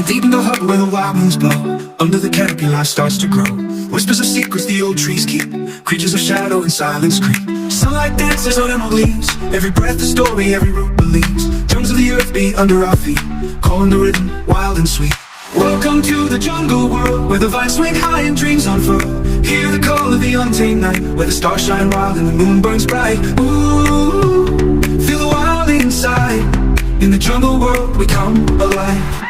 Deep in the hut where the wild winds blow, under the canopy life starts to grow. Whispers of secrets the old trees keep, creatures of shadow and silence creep. Sunlight dances on emerald leaves, every breath a story, every root believes. Drums of the earth beat under our feet, calling the rhythm wild and sweet. Welcome to the jungle world, where the vines swing high and dreams unfurl. Hear the call of the untamed night, where the stars shine wild and the moon burns bright. Ooh, feel the wild inside. In the jungle world we come alive.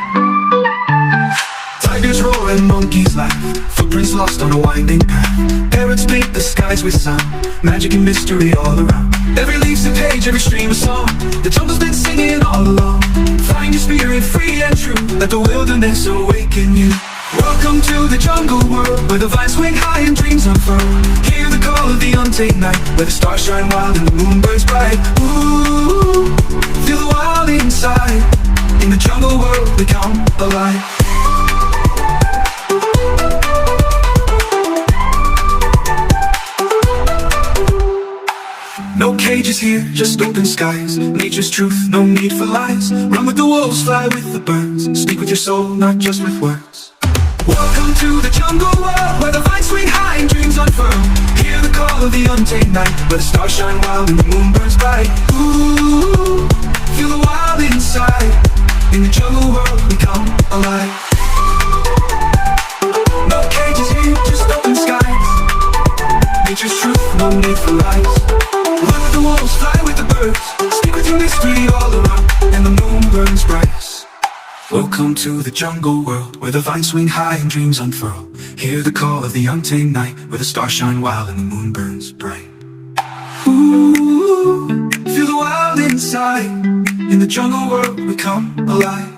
Tigers roar and monkeys laugh, footprints lost on a winding path. Parrots paint the skies with sound, magic and mystery all around. Every leaf's a page, every stream a song, the jungle's been singing all along. Find your spirit free and true, let the wilderness awaken you. Welcome to the jungle world, where the vines swing high and dreams unfurl. Hear the call of the untamed night, where the stars shine wild and the moon burns bright. Ooh, feel the wild inside. In the jungle world we come alive. No cages here, just open skies. Nature's truth, no need for lies. Run with the wolves, fly with the birds. Speak with your soul, not just with words. Welcome to the jungle world, where the vines swing high and dreams unfurl. Hear the call of the untamed night, where the stars shine wild and the moon burns bright. Ooh, feel the wild inside. In the jungle world we come alive. No cages here, just open skies. Nature's truth, no need for lies. Run with the wolves, fly with the birds. Speak with your mystery all around, and the moon burns bright. Welcome to the jungle world, where the vines swing high and dreams unfurl. Hear the call of the untamed night, where the stars shine wild and the moon burns bright. Ooh, feel the wild inside. In the jungle world we come alive.